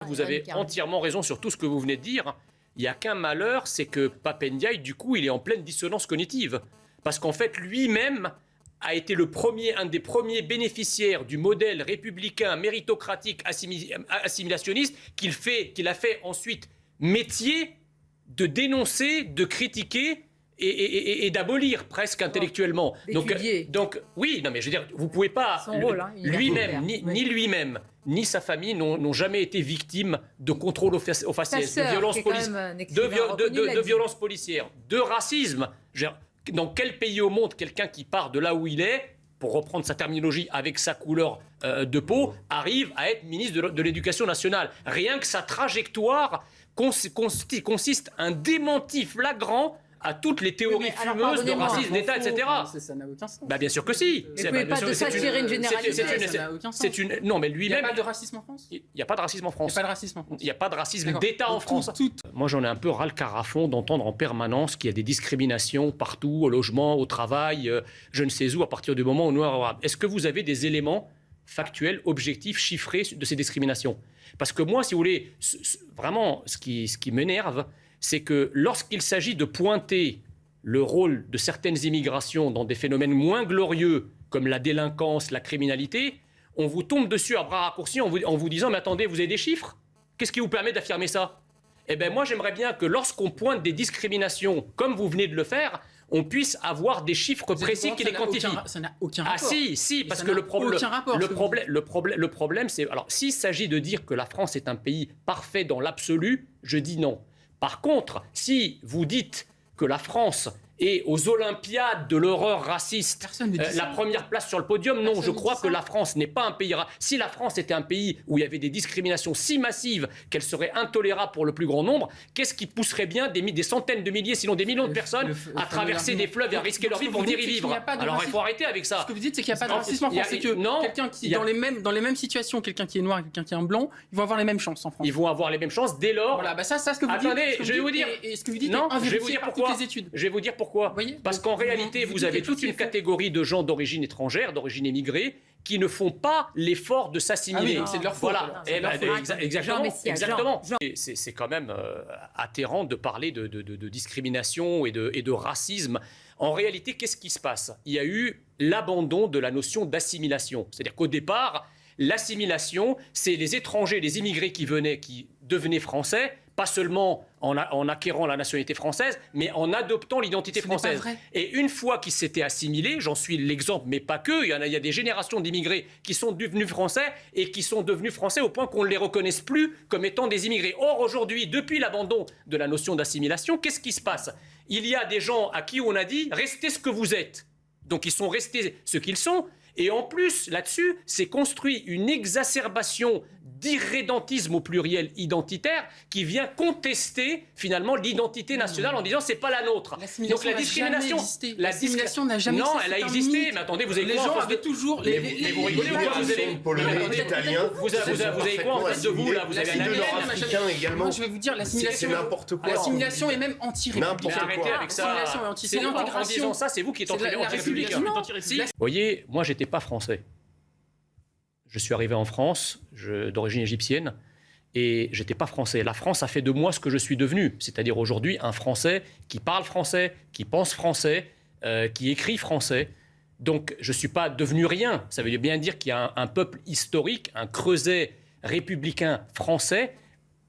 Vous avez entièrement raison sur tout ce que vous venez de dire. Il n'y a qu'un malheur, c'est que Pape Ndiaye, du coup, il est en pleine dissonance cognitive. Parce qu'en fait, lui-même a été un des premiers bénéficiaires du modèle républicain, méritocratique, assimilationniste, qu'il a fait ensuite métier de dénoncer, de critiquer et d'abolir presque intellectuellement. Donc, oui, non mais je veux dire, vous pouvez pas lui-même, ni lui-même, ni sa famille n'ont jamais été victimes de contrôle aux faciès, de violences policières, de racisme. Dans quel pays au monde quelqu'un qui part de là où il est, pour reprendre sa terminologie, avec sa couleur de peau, arrive à être ministre de l'Éducation nationale? Rien que sa trajectoire consiste un démenti flagrant à toutes les théories fumeuses de racisme d'État, etc. Ça n'a aucun sens. Bien sûr que si. Mais vous ne pouvez pas de ça tirer une généralité. Ça n'a aucun sens. Non, mais lui-même... Il n'y a pas de racisme en France. Il n'y a pas de racisme en France. Il n'y a pas de racisme d'État en France. Moi, j'en ai un peu ras le carafon d'entendre en permanence qu'il y a des discriminations partout, au logement, au travail, je ne sais où, à partir du moment où nous... Est-ce que vous avez des éléments factuels, objectifs, chiffrés de ces discriminations? Parce que moi, si vous voulez, vraiment, ce qui m'énerve, c'est que lorsqu'il s'agit de pointer le rôle de certaines immigrations dans des phénomènes moins glorieux, comme la délinquance, la criminalité, on vous tombe dessus à bras raccourcis en vous disant « Mais attendez, vous avez des chiffres? Qu'est-ce qui vous permet d'affirmer ça ?» Eh bien, moi, j'aimerais bien que lorsqu'on pointe des discriminations, comme vous venez de le faire, on puisse avoir des chiffres précis qui les quantifient. Ça n'a aucun rapport. Ah si, parce que le problème, c'est... Alors, s'il s'agit de dire que la France est un pays parfait dans l'absolu, je dis non. Par contre, si vous dites que la France est aux Olympiades de l'horreur raciste, la première place sur le podium, non, je crois que la France n'est pas un pays... Si la France était un pays où il y avait des discriminations si massives qu'elles seraient intolérables pour le plus grand nombre, qu'est-ce qui pousserait bien des centaines de milliers, sinon des millions de personnes à traverser des fleuves et à risquer leur vie pour venir y vivre? Alors il faut arrêter avec ça. Ce que vous dites, c'est qu'il n'y a pas de racisme en France. C'est que quelqu'un qui est dans les mêmes situations, quelqu'un qui est noir et quelqu'un qui est un blanc, ils vont avoir les mêmes chances en France. Ils vont avoir les mêmes chances dès lors... Voilà, ça, ce que vous dites... Attendez, je vais vous dire... Et ce que vous dites non, je vais vous dire pourquoi. Je vais vous dire pourquoi. Parce qu'en réalité, vous avez toute une catégorie de gens d'origine étrangère, d'origine émigrée, qui ne font pas l'effort de s'assimiler. C'est de leur faute. Voilà. Exactement. C'est quand même atterrant de parler de discrimination et de racisme. En réalité, qu'est-ce qui se passe? Il y a eu l'abandon de la notion d'assimilation. C'est-à-dire qu'au départ, l'assimilation, c'est les étrangers, les immigrés qui devenaient français, pas seulement en acquérant la nationalité française, mais en adoptant l'identité française. Et une fois qu'ils s'étaient assimilés, j'en suis l'exemple, mais pas que, il y a des générations d'immigrés qui sont devenus français et qui sont devenus français au point qu'on ne les reconnaisse plus comme étant des immigrés. Or, aujourd'hui, depuis l'abandon de la notion d'assimilation, qu'est-ce qui se passe? Il y a des gens à qui on a dit « restez ce que vous êtes ». Donc, ils sont restés ce qu'ils sont. Et en plus, là-dessus, c'est construit une exacerbation d'irrédentisme au pluriel identitaire qui vient contester finalement l'identité nationale en disant c'est pas la nôtre. Donc la discrimination n'a jamais existé. Non, elle a existé. Mais attendez, vous avez les gens avaient toujours mais vous rigolez ou quoi? Vous avez quoi en face de vous là? Vous avez un Nord-Africain également. Je vais vous dire c'est n'importe quoi. L'assimilation est même anti-républicaine. Arrêtez avec ça. C'est l'intégration. En disant ça, c'est vous qui êtes anti-républicain. Vous voyez, moi j'étais pas français. Je suis arrivé en France, d'origine égyptienne, et j'étais pas français. La France a fait de moi ce que je suis devenu, c'est-à-dire aujourd'hui un Français qui parle français, qui pense français, qui écrit français. Donc je suis pas devenu rien. Ça veut bien dire qu'il y a un peuple historique, un creuset républicain français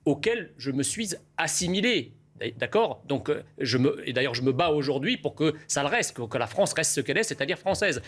auquel je me suis assimilé. D'accord? Donc, et d'ailleurs, je me bats aujourd'hui pour que ça le reste, que la France reste ce qu'elle est, c'est-à-dire française.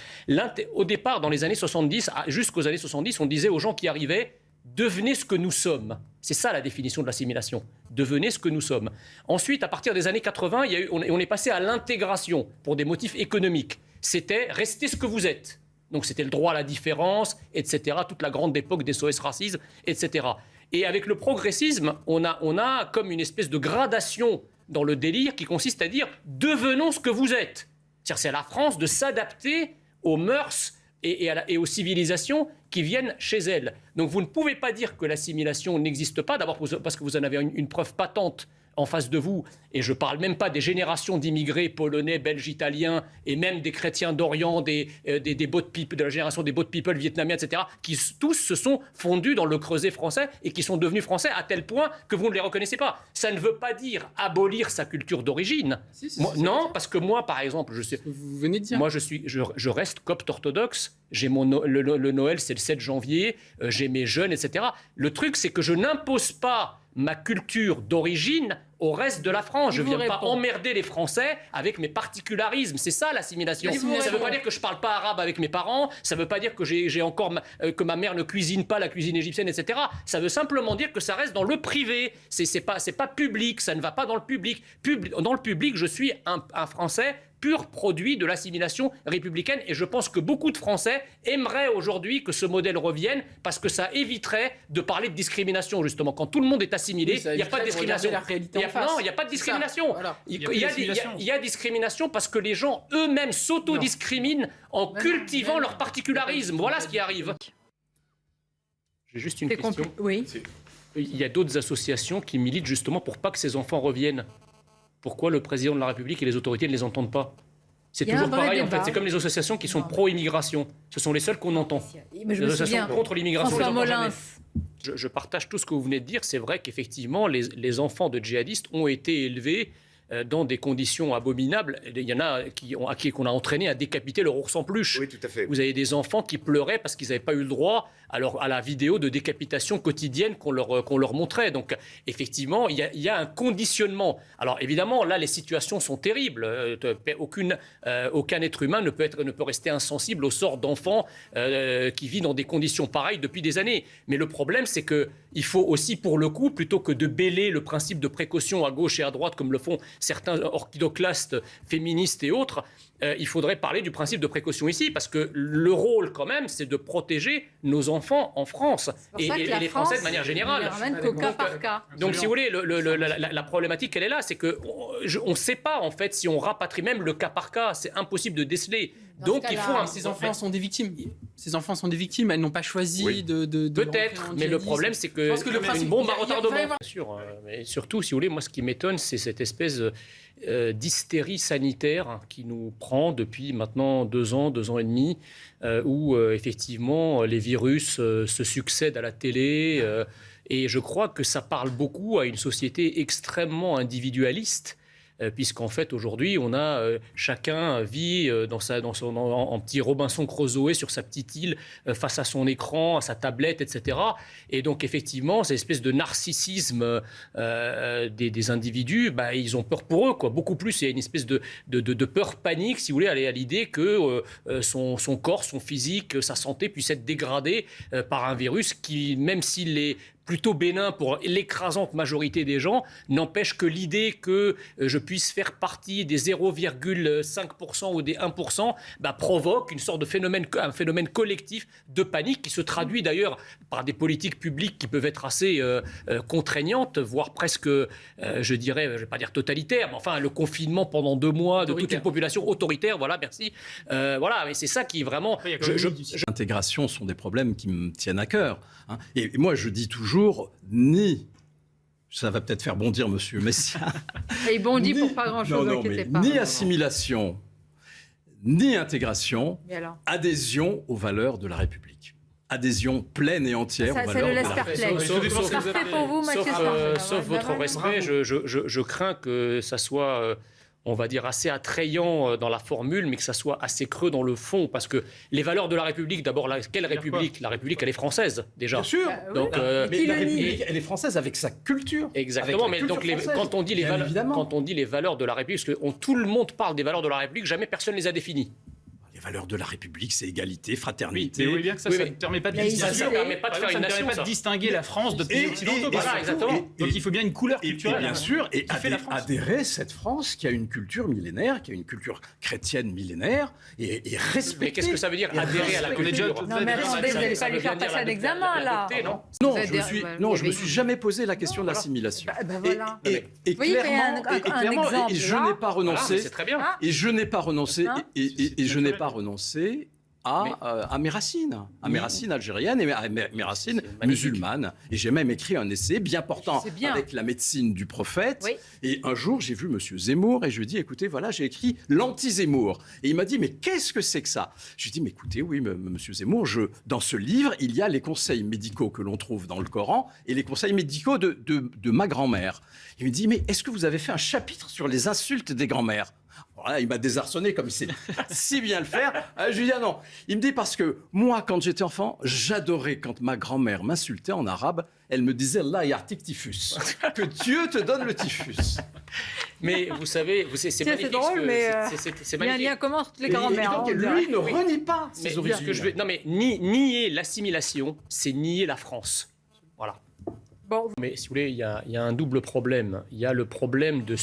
Au départ, dans les années 70, jusqu'aux années 70, on disait aux gens qui arrivaient « devenez ce que nous sommes ». C'est ça la définition de l'assimilation. Devenez ce que nous sommes. Ensuite, à partir des années 80, on est passé à l'intégration pour des motifs économiques. C'était « restez ce que vous êtes ». Donc, c'était le droit à la différence, etc., toute la grande époque des SOS racisme, etc. Et avec le progressisme, on a comme une espèce de gradation dans le délire qui consiste à dire « devenons ce que vous êtes ». C'est à la France de s'adapter aux mœurs et aux civilisations qui viennent chez elle. Donc vous ne pouvez pas dire que l'assimilation n'existe pas, d'abord parce que vous en avez une preuve patente en face de vous, et je ne parle même pas des générations d'immigrés polonais, belges, italiens, et même des chrétiens d'Orient, de la génération des boat people vietnamiens, etc., qui tous se sont fondus dans le creuset français et qui sont devenus français à tel point que vous ne les reconnaissez pas. Ça ne veut pas dire abolir sa culture d'origine. Non, parce que moi, par exemple, vous venez de dire. Moi, je reste copte orthodoxe. J'ai le Noël, c'est le 7 janvier. J'ai mes jeûnes, etc. Le truc, c'est que je n'impose pas ma culture d'origine au reste de la France. Je ne viens pas emmerder les Français avec mes particularismes. C'est ça l'assimilation. Ça ne veut pas dire que je ne parle pas arabe avec mes parents. Ça ne veut pas dire que que ma mère ne cuisine pas la cuisine égyptienne, etc. Ça veut simplement dire que ça reste dans le privé. C'est pas public. Ça ne va pas dans le public. Dans le public, je suis un Français pur produit de l'assimilation républicaine. Et je pense que beaucoup de Français aimeraient aujourd'hui que ce modèle revienne parce que ça éviterait de parler de discrimination, justement. Quand tout le monde est assimilé, il n'y a pas de discrimination. Non, il n'y a pas de discrimination. Voilà. Il y a discrimination parce que les gens eux-mêmes s'autodiscriminent en cultivant leur particularisme. Voilà ce qui arrive. J'ai juste une question. Oui. Il y a d'autres associations qui militent justement pour pas que ces enfants reviennent. Pourquoi le président de la République et les autorités ne les entendent pas? C'est toujours pareil, en fait. C'est comme les associations qui sont pro-immigration. Ce sont les seules qu'on entend. Les associations contre l'immigration, François Molins. Je partage tout ce que vous venez de dire. C'est vrai qu'effectivement, les enfants de djihadistes ont été élevés dans des conditions abominables. Il y en a qu'on a entraîné à décapiter leur ours en peluche. Oui, tout à fait. Vous avez des enfants qui pleuraient parce qu'ils n'avaient pas eu le droit à la vidéo de décapitation quotidienne qu'on leur montrait. Donc, effectivement, il y a un conditionnement. Alors, évidemment, là, les situations sont terribles. Aucun être humain ne peut rester insensible au sort d'enfants qui vivent dans des conditions pareilles depuis des années. Mais le problème, c'est qu'il faut aussi, pour le coup, plutôt que de bêler le principe de précaution à gauche et à droite, comme le font certains orchidoclastes féministes et autres, il faudrait parler du principe de précaution ici, parce que le rôle, quand même, c'est de protéger nos enfants en France et les Français de manière générale. Cas par cas. Donc, si vous voulez, la problématique, elle est là, c'est qu'on ne sait pas, en fait, si on rapatrie même le cas par cas, c'est impossible de déceler. Donc, il faut... Ces enfants sont des victimes. Ces enfants sont des victimes, elles n'ont pas choisi de peut-être, mais le problème, c'est que une bombe à retardement. Bien sûr, mais surtout, si vous voulez, moi, ce qui m'étonne, c'est cette espèce d'hystérie sanitaire qui nous prend depuis maintenant 2 ans et demi, où effectivement les virus se succèdent à la télé. Et je crois que ça parle beaucoup à une société extrêmement individualiste. Puisqu'en fait, aujourd'hui, chacun vit en petit Robinson Crusoe sur sa petite île, face à son écran, à sa tablette, etc. Et donc, effectivement, cette espèce de narcissisme des individus, ils ont peur pour eux, quoi. Beaucoup plus, il y a une espèce de peur panique, si vous voulez, à l'idée que son corps, son physique, sa santé puisse être dégradé par un virus qui, même s'il est plutôt bénin pour l'écrasante majorité des gens, n'empêche que l'idée que je puisse faire partie des 0,5% ou des 1% provoque une sorte de un phénomène collectif de panique qui se traduit d'ailleurs par des politiques publiques qui peuvent être assez contraignantes, voire presque, je dirais, je ne vais pas dire totalitaires, mais enfin le confinement pendant 2 mois de toute une population autoritaire, voilà, merci. Voilà, mais c'est ça qui est vraiment... L'intégration sont des problèmes qui me tiennent à cœur. Hein. Et moi, je dis toujours, ça va peut-être faire bondir Monsieur Messia. Et il bondit pour pas grand-chose, n'inquiétez pas. Ni assimilation, ni intégration, adhésion aux valeurs de la République. Adhésion pleine et entière aux valeurs de la République. Parfait pour vous, Mathieu. Sauf votre respect, je crains que ça soit... on va dire, assez attrayant dans la formule, mais que ça soit assez creux dans le fond. Parce que les valeurs de la République, d'abord, quelle République? La République, elle est française, déjà. Bien sûr. Donc, mais la République, elle est française avec sa culture. Exactement. Mais donc, quand on dit les valeurs de la République, parce que tout le monde parle des valeurs de la République, jamais personne ne les a définies. Les valeurs de la République, c'est égalité, fraternité. Oui, mais bien que ça ne permet pas de distinguer la France de pays occidentaux. Exactement. Donc il faut bien une couleur culturelle. Et bien sûr, et adhérer cette France qui a une culture millénaire, qui a une culture chrétienne millénaire, et respecter. Mais qu'est-ce que ça veut dire adhérer à la culture? Non, mais attendez, vous n'allez pas lui faire passer un examen, là. Non, je me suis jamais posé la question de l'assimilation. Voilà. Et clairement, et je n'ai pas renoncé. C'est très bien. Et je n'ai pas renoncé, et je n'ai pas renoncé à mes racines algériennes et mes racines musulmanes. Et j'ai même écrit un essai bien portant avec la médecine du prophète. Oui. Et un jour, j'ai vu M. Zemmour et je lui ai dit, écoutez, voilà, j'ai écrit l'anti-Zemmour. Et il m'a dit, mais qu'est-ce que c'est que ça? Je lui ai dit, mais écoutez, oui, M. Zemmour, dans ce livre, il y a les conseils médicaux que l'on trouve dans le Coran et les conseils médicaux de ma grand-mère. Il me dit, mais est-ce que vous avez fait un chapitre sur les insultes des grand-mères? Voilà, il m'a désarçonné comme il sait si bien le faire. Je lui dis ah non. Il me dit parce que moi, quand j'étais enfant, j'adorais quand ma grand-mère m'insultait en arabe. Elle me disait Allah yartik typhus. Que Dieu te donne le typhus. Mais vous savez, c'est magnifique. C'est drôle, mais il y a un lien commun entre les grands-mères. Et donc, lui ne renie pas ses origines. Non, mais nier l'assimilation, c'est nier la France. Voilà. Bon. Mais si vous voulez, il y a un double problème. Il y a le problème de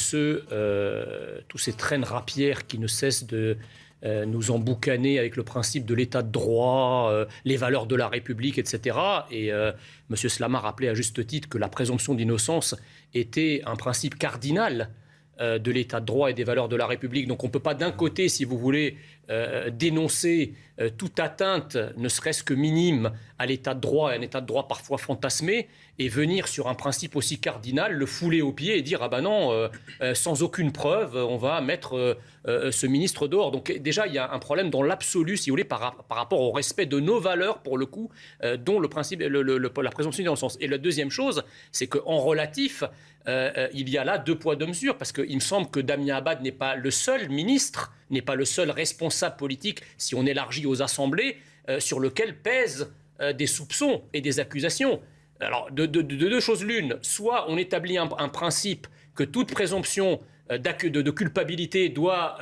tous ces traînes rapières qui ne cessent de nous emboucaner avec le principe de l'état de droit, les valeurs de la République, etc. Et M. Slama rappelait à juste titre que la présomption d'innocence était un principe cardinal de l'état de droit et des valeurs de la République. Donc on ne peut pas d'un côté, si vous voulez, dénoncer toute atteinte, ne serait-ce que minime, à l'état de droit, et un état de droit parfois fantasmé, et venir sur un principe aussi cardinal, le fouler aux pieds et dire « Ah ben non, sans aucune preuve, on va mettre ce ministre dehors ». Donc déjà, il y a un problème dans l'absolu, si vous voulez, par rapport au respect de nos valeurs, pour le coup, dont le principe, la présomption d'innocence. Et la deuxième chose, c'est qu'en relatif, il y a là 2 poids 2 mesures, parce qu'il me semble que Damien Abad n'est pas le seul ministre, n'est pas le seul responsable politique, si on élargit aux assemblées, sur lequel pèsent des soupçons et des accusations. Alors, de 2 choses l'une, soit on établit un principe que toute présomption de culpabilité doit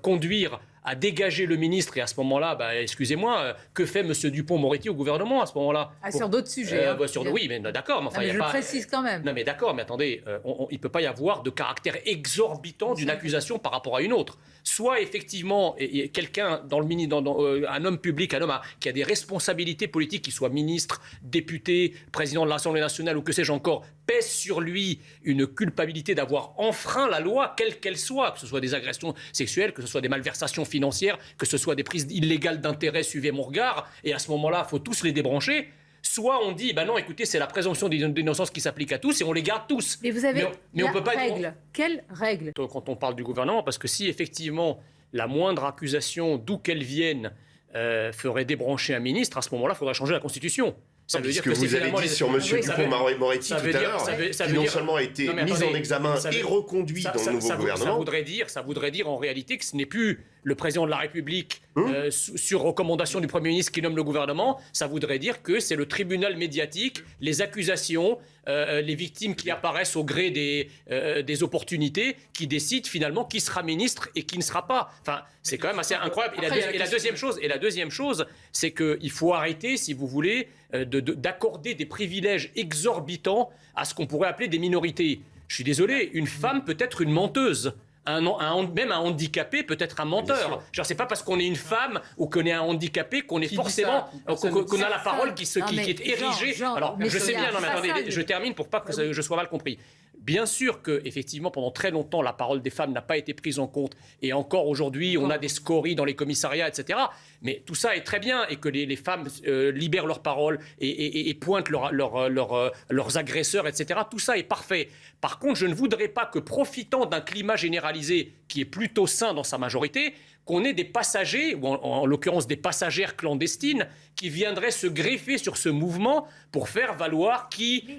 conduire à dégager le ministre, et à ce moment-là, excusez-moi, que fait M. Dupond-Moretti au gouvernement à ce moment-là? Sur d'autres sujets. Oui, mais d'accord. Mais enfin, je le précise quand même. Non, mais d'accord, mais attendez, il ne peut pas y avoir de caractère exorbitant d'une accusation par rapport à une autre. Soit effectivement, quelqu'un un homme public, un homme qui a des responsabilités politiques, qu'il soit ministre, député, président de l'Assemblée nationale ou que sais-je encore, pèse sur lui une culpabilité d'avoir enfreint la loi, quelle qu'elle soit, que ce soit des agressions sexuelles, que ce soit des malversations financières, que ce soit des prises illégales d'intérêt, suivez mon regard, et à ce moment-là, il faut tous les débrancher. Soit on dit, non, écoutez, c'est la présomption d'innocence qui s'applique à tous et on les garde tous. Mais vous avez on peut pas règle. Quelle règle? Quand on parle du gouvernement, parce que si effectivement la moindre accusation, d'où qu'elle vienne, ferait débrancher un ministre, à ce moment-là, il faudrait changer la Constitution. Ça veut dire que vous avez dit sur M. Dupond-Moretti tout à l'heure, qui non seulement a été mis en examen et reconduit dans le nouveau gouvernement. Ça voudrait dire en réalité que ce n'est plus le président de la République, sur recommandation du Premier ministre, qui nomme le gouvernement. Ça voudrait dire que c'est le tribunal médiatique, les accusations, les victimes qui apparaissent au gré des opportunités, qui décident finalement qui sera ministre et qui ne sera pas. Enfin, c'est quand même assez incroyable. Et la deuxième chose, c'est qu'il faut arrêter, si vous voulez, d'accorder des privilèges exorbitants à ce qu'on pourrait appeler des minorités. Je suis désolé, une femme peut être une menteuse. Même un handicapé peut être un menteur. Genre, c'est pas parce qu'on est une femme ou qu'on est un handicapé qu'on est forcément qu'on a la parole qui est érigée. Alors, je sais bien, non mais attendez, je termine pour pas que je sois mal compris. Bien sûr que, effectivement, pendant très longtemps, la parole des femmes n'a pas été prise en compte. Et encore aujourd'hui, on a des scories dans les commissariats, etc. Mais tout ça est très bien. Et que les femmes libèrent leur parole et pointent leurs agresseurs, etc. Tout ça est parfait. Par contre, je ne voudrais pas que, profitant d'un climat généralisé qui est plutôt sain dans sa majorité, qu'on ait des passagers, ou en l'occurrence des passagères clandestines, qui viendraient se greffer sur ce mouvement pour faire valoir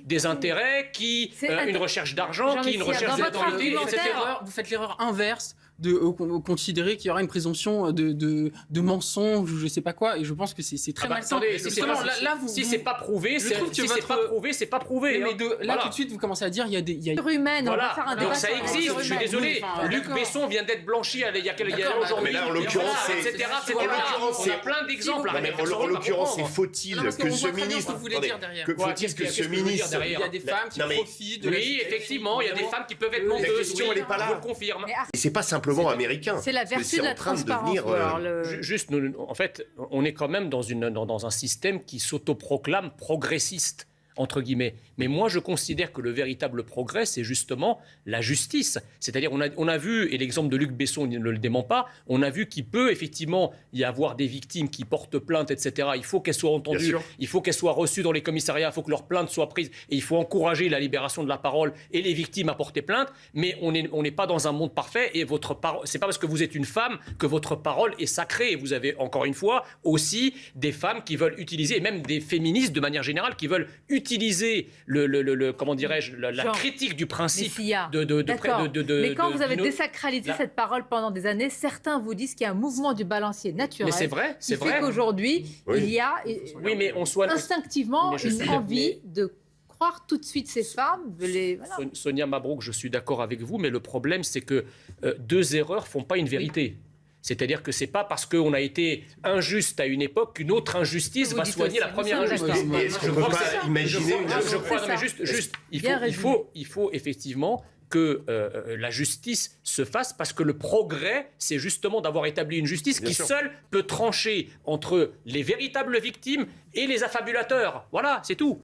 des intérêts, une recherche d'argent, une recherche d'autorité, etc. Vous faites l'erreur inverse de considérer qu'il y aura une présomption de mensonge ou je sais pas quoi, et je pense que c'est très malsain. Si c'est pas prouvé, c'est pas prouvé. Mais là, tout de suite, vous commencez à dire il y a des humaines, on va faire un débat. Donc ça existe, je suis désolé. Luc Besson vient d'être blanchi il y a aujourd'hui. Mais là, en l'occurrence, etc. On a plein d'exemples. En l'occurrence, faut-il que ce ministre... Faut-il que ce ministre... Il y a des femmes qui profitent de... Oui, effectivement, il y a des femmes qui peuvent être menteuses. La question, elle n'est pas là. Je le confirme. Et c'est pas simplement américain. C'est la vertu de la transparence. En fait, on est quand même dans un système qui s'autoproclame progressiste. entre guillemets. Mais moi, je considère que le véritable progrès, c'est justement la justice. C'est-à-dire, on a vu, et l'exemple de Luc Besson ne le dément pas, on a vu qu'il peut effectivement y avoir des victimes qui portent plainte, etc. Il faut qu'elles soient entendues, il faut qu'elles soient reçues dans les commissariats, il faut que leurs plaintes soient prises, et il faut encourager la libération de la parole et les victimes à porter plainte. Mais on n'est pas dans un monde parfait, et c'est pas parce que vous êtes une femme que votre parole est sacrée. Et vous avez, encore une fois, aussi des femmes qui veulent utiliser, et même des féministes de manière générale, qui veulent utiliser comment dirais-je, la critique du principe Mais quand vous avez désacralisé cette parole pendant des années, certains vous disent qu'il y a un mouvement du balancier naturel. Mais c'est vrai, c'est vrai. Qui fait qu'aujourd'hui, il y a instinctivement une envie de croire tout de suite ces femmes. Sonia Mabrouk, je suis d'accord avec vous, mais le problème, c'est que deux erreurs ne font pas une vérité. C'est-à-dire que ce n'est pas parce qu'on a été injuste à une époque qu'une autre injustice va soigner la première injustice. Je ne peux pas imaginer... Il faut effectivement que la justice se fasse, parce que le progrès, c'est justement d'avoir établi une justice qui seule peut trancher entre les véritables victimes et les affabulateurs. Voilà, c'est tout.